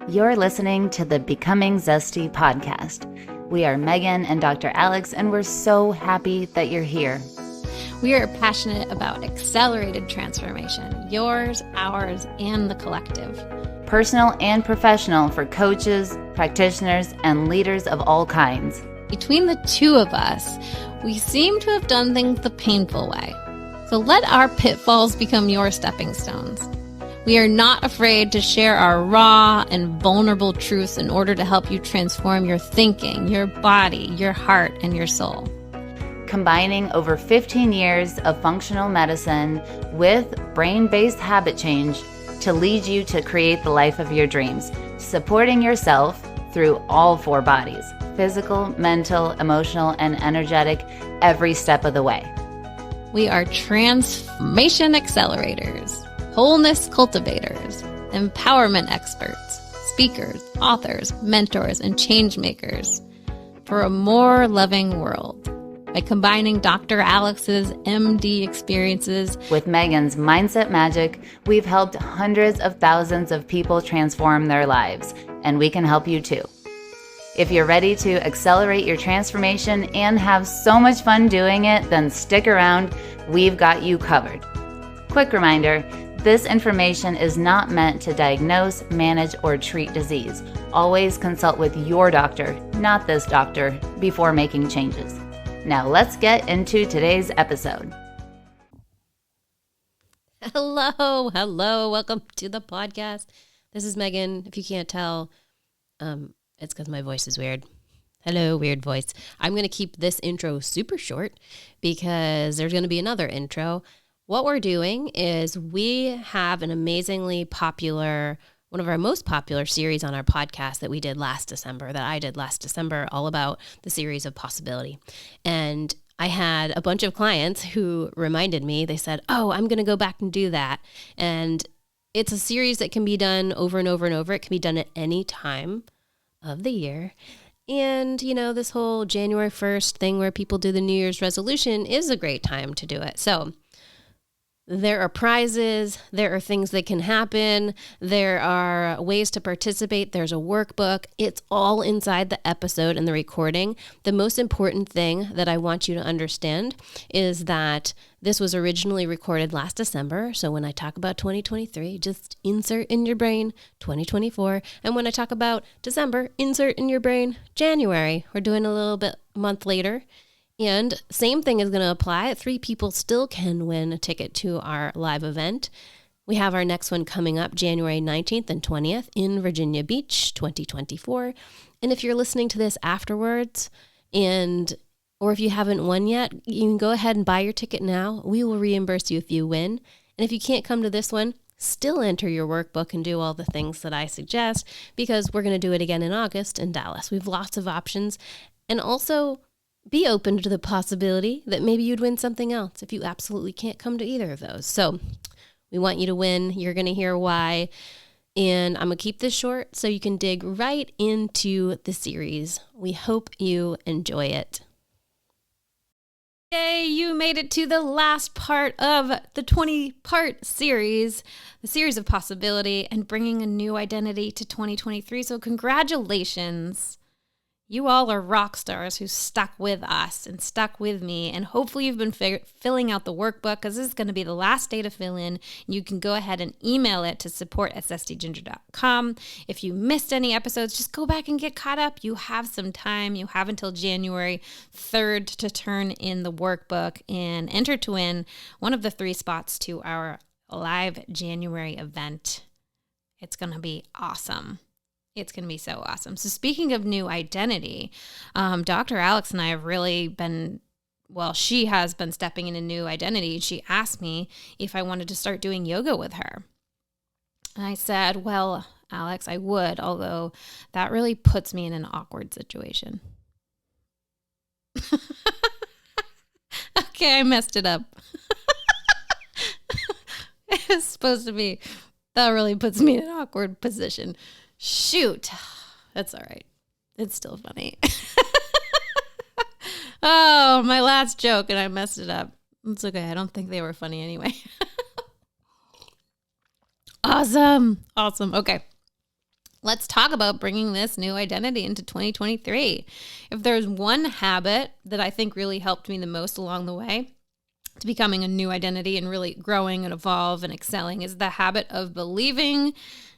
You're listening to the Becoming Zesty podcast. We are Megan and Dr. Alex, and we're so happy that you're here. We are passionate about accelerated transformation, yours, ours, and the collective. Personal and professional for coaches, practitioners, and leaders of all kinds. Between the two of us, we seem to have done things the painful way. So let our pitfalls become your stepping stones. We are not afraid to share our raw and vulnerable truths in order to help you transform your thinking, your body, your heart, and your soul. Combining over 15 years of functional medicine with brain-based habit change to lead you to create the life of your dreams, supporting yourself through all four bodies, physical, mental, emotional, and energetic, every step of the way. We are transformation accelerators, wholeness cultivators, empowerment experts, speakers, authors, mentors, and change makers for a more loving world. By combining Dr. Alex's MD experiences with Megan's mindset magic, we've helped hundreds of thousands of people transform their lives, and we can help you too. If you're ready to accelerate your transformation and have so much fun doing it, then stick around. We've got you covered. Quick reminder, this information is not meant to diagnose, manage, or treat disease. Always consult with your doctor, not this doctor, before making changes. Now let's get into today's episode. Hello, welcome to the podcast. This is Megan. If you can't tell, it's because my voice is weird. Hello, weird voice. I'm going to keep this intro super short because there's going to be another intro. What we're doing is we have an amazingly popular, one of our most popular series on our podcast that I did last December, all about the series of possibility. And I had a bunch of clients who reminded me, they said, oh, I'm going to go back and do that. And it's a series that can be done over and over and over. It can be done at any time of the year. And, you know, this whole January 1st thing where people do the New Year's resolution is a great time to do it. So there are prizes, there are things that can happen, there are ways to participate, there's a workbook. It's all inside the episode and the recording. The most important thing that I want you to understand is that this was originally recorded last December. So when I talk about 2023, just insert in your brain 2024. And when I talk about December, insert in your brain January. We're doing a little bit a month later. And same thing is going to apply. 3 people still can win a ticket to our live event. We have our next one coming up January 19th and 20th in Virginia Beach, 2024. And if you're listening to this afterwards, or if you haven't won yet, you can go ahead and buy your ticket now. We will reimburse you if you win. And if you can't come to this one, still enter your workbook and do all the things that I suggest, because we're going to do it again in August in Dallas. We have lots of options. And also, be open to the possibility that maybe you'd win something else if you absolutely can't come to either of those. So we want you to win. You're going to hear why. And I'm going to keep this short so you can dig right into the series. We hope you enjoy it. Yay, you made it to the last part of the 20-part series, the series of possibility and bringing a new identity to 2023. So congratulations. You all are rock stars who stuck with us and stuck with me, and hopefully you've been filling out the workbook, because this is going to be the last day to fill in. You can go ahead and email it to support@zestyginger.com. If you missed any episodes, just go back and get caught up. You have some time. You have until January 3rd to turn in the workbook and enter to win one of the 3 spots to our live January event. It's going to be awesome. It's going to be so awesome. So speaking of new identity, Dr. Alex and I have really been, she has been stepping in a new identity. She asked me if I wanted to start doing yoga with her. And I said, well, Alex, I would, although that really puts me in an awkward situation. Okay, I messed it up. It's supposed to be, that really puts me in an awkward position. Shoot. That's all right. It's still funny. Oh, my last joke, and I messed it up. It's okay. I don't think they were funny anyway. Awesome. Okay. Let's talk about bringing this new identity into 2023. If there's one habit that I think really helped me the most along the way to becoming a new identity and really growing and evolve and excelling, is the habit of believing,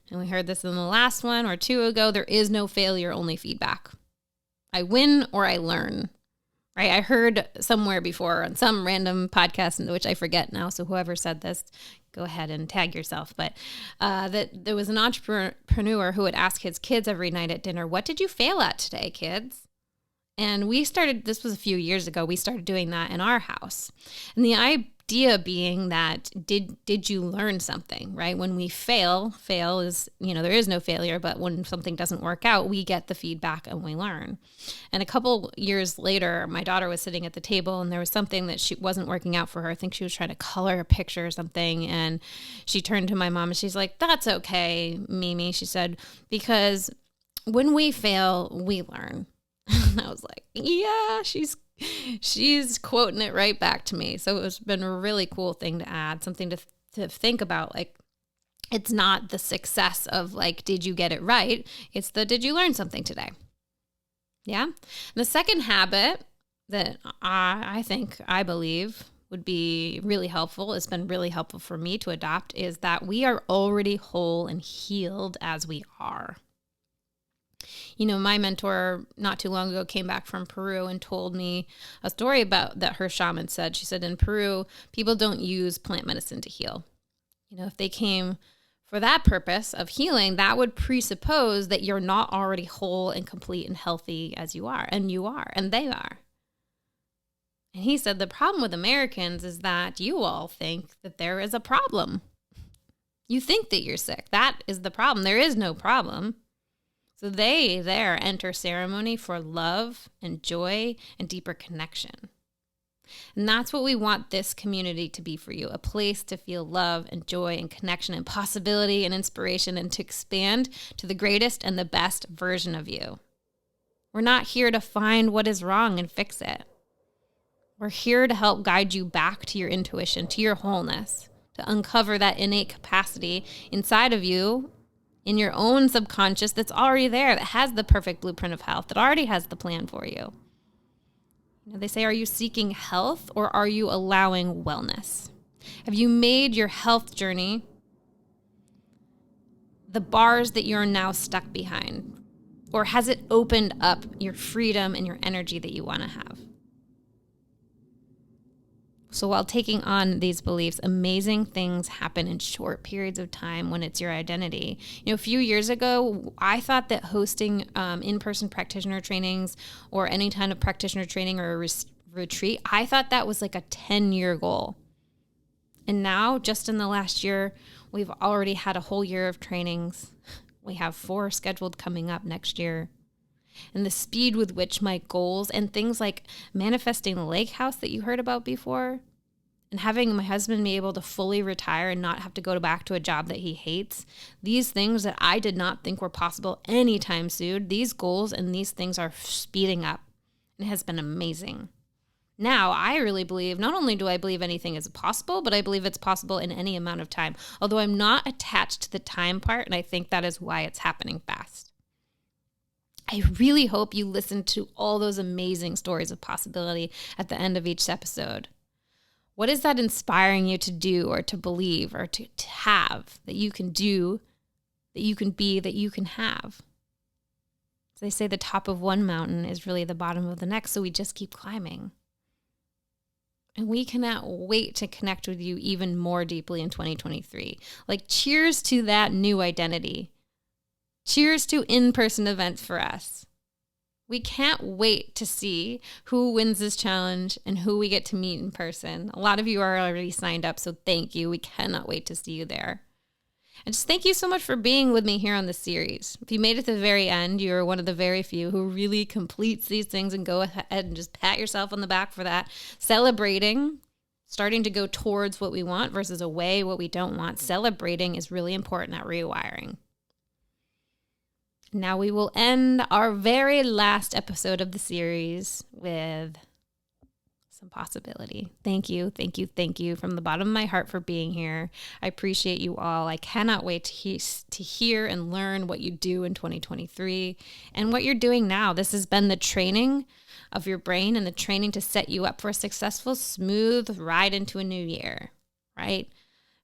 and we heard this in the last one or two ago, there is no failure, only feedback. I win or I learn. Right? I heard somewhere before on some random podcast, which I forget now, so whoever said this, go ahead and tag yourself, but that there was an entrepreneur who would ask his kids every night at dinner, what did you fail at today, kids? And we started, this was a few years ago, we started doing that in our house. And the idea being that did you learn something, right? When we fail is, there is no failure, but when something doesn't work out, we get the feedback and we learn. And a couple years later, my daughter was sitting at the table and there was something that she wasn't working out for her. I think she was trying to color a picture or something. And she turned to my mom and she's like, that's okay, Mimi. She said, because when we fail, we learn. And I was like, yeah, she's quoting it right back to me. So it's been a really cool thing to add, something to think about. Like, it's not the success of like, did you get it right? It's the, did you learn something today? Yeah. And the second habit that I believe would be really helpful, it's been really helpful for me to adopt, is that we are already whole and healed as we are. My mentor not too long ago came back from Peru and told me a story about that her shaman said. She said in Peru, people don't use plant medicine to heal. If they came for that purpose of healing, that would presuppose that you're not already whole and complete and healthy as you are, and you are, and they are. And he said the problem with Americans is that you all think that there is a problem. You think that you're sick. That is the problem. There is no problem. So they there enter ceremony for love and joy and deeper connection. And that's what we want this community to be for you, a place to feel love and joy and connection and possibility and inspiration, and to expand to the greatest and the best version of you. We're not here to find what is wrong and fix it. We're here to help guide you back to your intuition, to your wholeness, to uncover that innate capacity inside of you, in your own subconscious, that's already there, that has the perfect blueprint of health, that already has the plan for you. They say, are you seeking health or are you allowing wellness? Have you made your health journey the bars that you're now stuck behind? Or has it opened up your freedom and your energy that you want to have? So while taking on these beliefs, amazing things happen in short periods of time when it's your identity. A few years ago, I thought that hosting in-person practitioner trainings or any kind of practitioner training or a retreat, I thought that was like a 10-year goal. And now, just in the last year, we've already had a whole year of trainings. We have 4 scheduled coming up next year. And the speed with which my goals and things like manifesting the lake house that you heard about before, and having my husband be able to fully retire and not have to go back to a job that he hates, these things that I did not think were possible anytime soon, these goals and these things are speeding up. It has been amazing. Now, I really believe, not only do I believe anything is possible, but I believe it's possible in any amount of time. Although I'm not attached to the time part, and I think that is why it's happening fast. I really hope you listen to all those amazing stories of possibility at the end of each episode. What is that inspiring you to do or to believe or to have that you can do, that you can be, that you can have? So they say the top of one mountain is really the bottom of the next, so we just keep climbing. And we cannot wait to connect with you even more deeply in 2023. Like, cheers to that new identity. Cheers to in-person events for us. We can't wait to see who wins this challenge and who we get to meet in person. A lot of you are already signed up, so thank you. We cannot wait to see you there. And just thank you so much for being with me here on this series. If you made it to the very end, you're one of the very few who really completes these things, and go ahead and just pat yourself on the back for that. Celebrating, starting to go towards what we want versus away what we don't want. Celebrating is really important at rewiring. Now we will end our very last episode of the series with some possibility. Thank you, thank you, thank you from the bottom of my heart for being here. I appreciate you all. I cannot wait to hear and learn what you do in 2023 and what you're doing now. This has been the training of your brain and the training to set you up for a successful, smooth ride into a new year, right?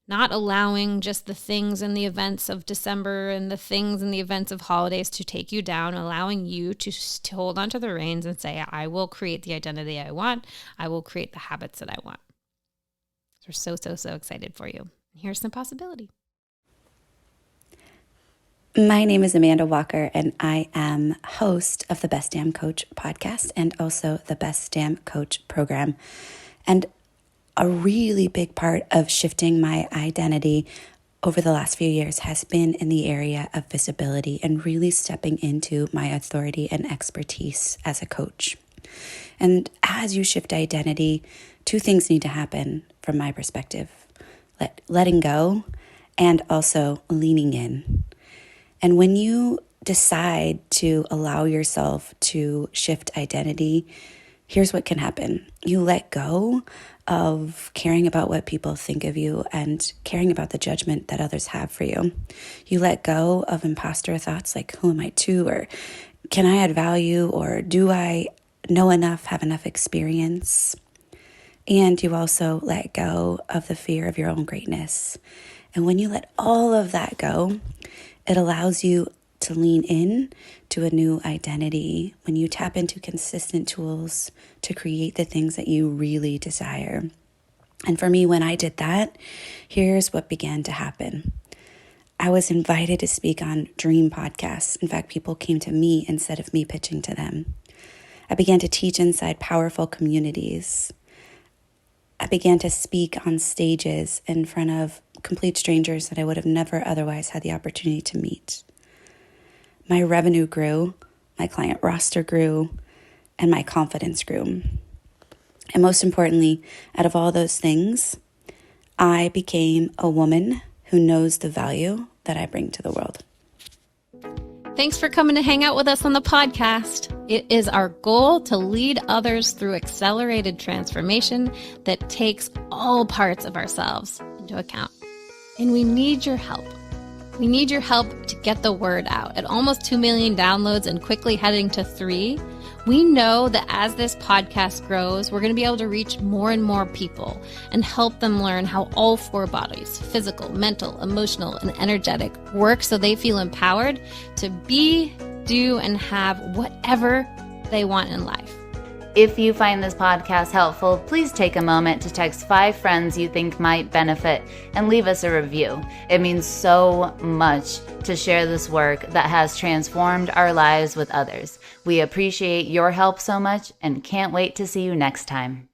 Not allowing just the things and the events of December and the things and the events of holidays to take you down, allowing you to hold onto the reins and say, I will create the identity I want. I will create the habits that I want. We're so excited for you. Here's some possibility. My name is Amanda Walker, and I am host of the Best Damn Coach podcast and also the Best Damn Coach program. And a really big part of shifting my identity over the last few years has been in the area of visibility and really stepping into my authority and expertise as a coach. And as you shift identity, two things need to happen from my perspective: letting go and also leaning in. And when you decide to allow yourself to shift identity, here's what can happen. You let go of caring about what people think of you and caring about the judgment that others have for you. You let go of imposter thoughts like, who am I to? Or can I add value? Or do I know enough, have enough experience? And you also let go of the fear of your own greatness. And when you let all of that go, it allows you to lean in to a new identity when you tap into consistent tools to create the things that you really desire. And for me, when I did that, here's what began to happen. I was invited to speak on dream podcasts. In fact, people came to me instead of me pitching to them. I began to teach inside powerful communities. I began to speak on stages in front of complete strangers that I would have never otherwise had the opportunity to meet. My revenue grew, my client roster grew, and my confidence grew. And most importantly, out of all those things, I became a woman who knows the value that I bring to the world. Thanks for coming to hang out with us on the podcast. It is our goal to lead others through accelerated transformation that takes all parts of ourselves into account. And we need your help. We need your help to get the word out. At almost 2 million downloads and quickly heading to 3, we know that as this podcast grows, we're going to be able to reach more and more people and help them learn how all 4 bodies, physical, mental, emotional, and energetic, work so they feel empowered to be, do, and have whatever they want in life. If you find this podcast helpful, please take a moment to text 5 friends you think might benefit and leave us a review. It means so much to share this work that has transformed our lives with others. We appreciate your help so much and can't wait to see you next time.